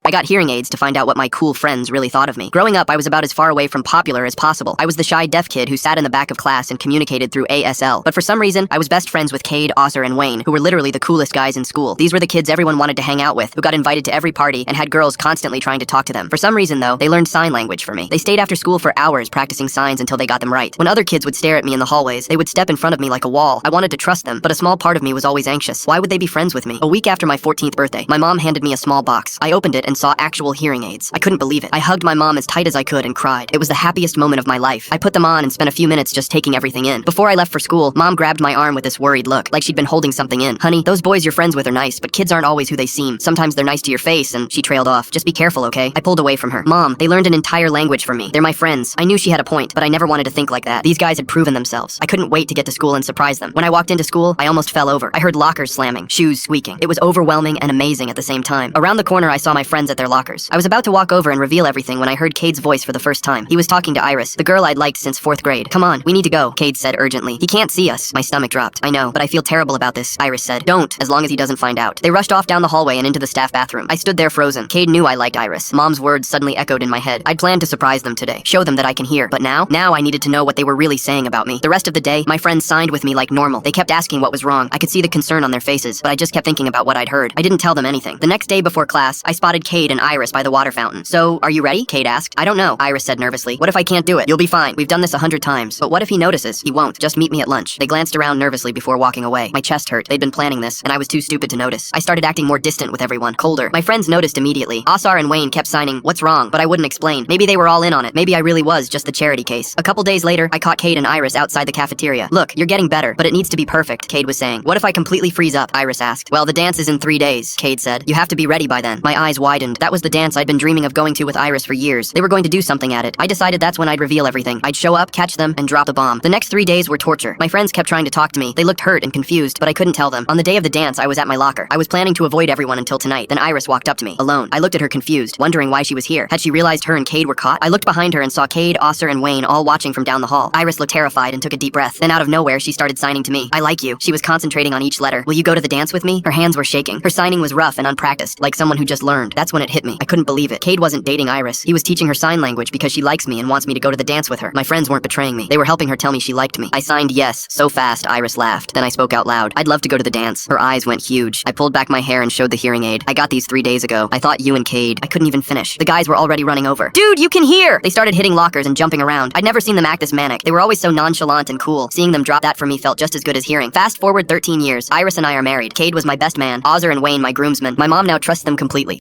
I got hearing aids to find out what my cool friends really thought of me. Growing up, I was about as far away from popular as possible. I was the shy deaf kid who sat in the back of class and communicated through ASL. But for some reason, I was best friends with Cade, Oscar, and Wayne, who were literally the coolest guys in school. These were the kids everyone wanted to hang out with, who got invited to every party and had girls constantly trying to talk to them. For some reason, though, they learned sign language for me. They stayed after school for hours practicing signs until they got them right. When other kids would stare at me in the hallways, they would step in front of me like a wall. I wanted to trust them, but a small part of me was always anxious. Why would they be friends with me? A week after my 14th birthday, my mom handed me a small box. I opened it and saw actual hearing aids. I couldn't believe it. I hugged my mom as tight as I could and cried. It was the happiest moment of my life. I put them on and spent a few minutes just taking everything in. Before I left for school, Mom grabbed my arm with this worried look, like she'd been holding something in. Honey, those boys you're friends with are nice, but kids aren't always who they seem. Sometimes they're nice to your face, and she trailed off. Just be careful, okay? I pulled away from her. Mom, they learned an entire language from me. They're my friends. I knew she had a point, but I never wanted to think like that. These guys had proven themselves. I couldn't wait to get to school and surprise them. When I walked into school, I almost fell over. I heard lockers slamming, shoes squeaking. It was overwhelming and amazing at the same time. Around the corner, I saw my friends at their lockers. I was about to walk over and reveal everything when I heard Cade's voice for the first time. He was talking to Iris, the girl I'd liked since 4th grade. Come on, we need to go, Cade said urgently. He can't see us. My stomach dropped. I know, but I feel terrible about this, Iris said. Don't, as long as he doesn't find out. They rushed off down the hallway and into the staff bathroom. I stood there frozen. Cade knew I liked Iris. Mom's words suddenly echoed in my head. I'd planned to surprise them today, show them that I can hear. But now I needed to know what they were really saying about me. The rest of the day, my friends signed with me like normal. They kept asking what was wrong. I could see the concern on their faces, but I just kept thinking about what I'd heard. I didn't tell them anything. The next day before class, I spotted Cade and Iris by the water fountain. So, are you ready? Cade asked. I don't know, Iris said nervously. What if I can't do it? You'll be fine. We've done this 100 times. But what if he notices? He won't. Just meet me at lunch. They glanced around nervously before walking away. My chest hurt. They'd been planning this, and I was too stupid to notice. I started acting more distant with everyone, colder. My friends noticed immediately. Oscar and Wayne kept signing, what's wrong? But I wouldn't explain. Maybe they were all in on it. Maybe I really was just the charity case. A couple days later, I caught Cade and Iris outside the cafeteria. Look, you're getting better, but it needs to be perfect, Cade was saying. What if I completely freeze up? Iris asked. Well, the dance is in 3 days, Cade said. You have to be ready by then. My eyes widened. That was the dance I'd been dreaming of going to with Iris for years. They were going to do something at it. I decided that's when I'd reveal everything. I'd show up, catch them, and drop the bomb. The next 3 days were torture. My friends kept trying to talk to me. They looked hurt and confused, but I couldn't tell them. On the day of the dance, I was at my locker. I was planning to avoid everyone until tonight. Then Iris walked up to me, alone. I looked at her confused, wondering why she was here. Had she realized her and Cade were caught? I looked behind her and saw Cade, Oscar, and Wayne all watching from down the hall. Iris looked terrified and took a deep breath. Then out of nowhere, she started signing to me. I like you. She was concentrating on each letter. Will you go to the dance with me? Her hands were shaking. Her signing was rough and unpracticed, like someone who just learned. That's when it hit me. I couldn't believe it. Cade wasn't dating Iris. He was teaching her sign language because she likes me and wants me to go to the dance with her. My friends weren't betraying me. They were helping her tell me she liked me. I signed yes, so fast, Iris laughed. Then I spoke out loud. I'd love to go to the dance. Her eyes went huge. I pulled back my hair and showed the hearing aid. I got these 3 days ago. I thought you and Cade. I couldn't even finish. The guys were already running over. Dude, you can hear! They started hitting lockers and jumping around. I'd never seen them act this manic. They were always so nonchalant and cool. Seeing them drop that for me felt just as good as hearing. Fast forward 13 years. Iris and I are married. Cade was my best man. Oscar and Wayne my groomsmen. My mom now trusts them completely.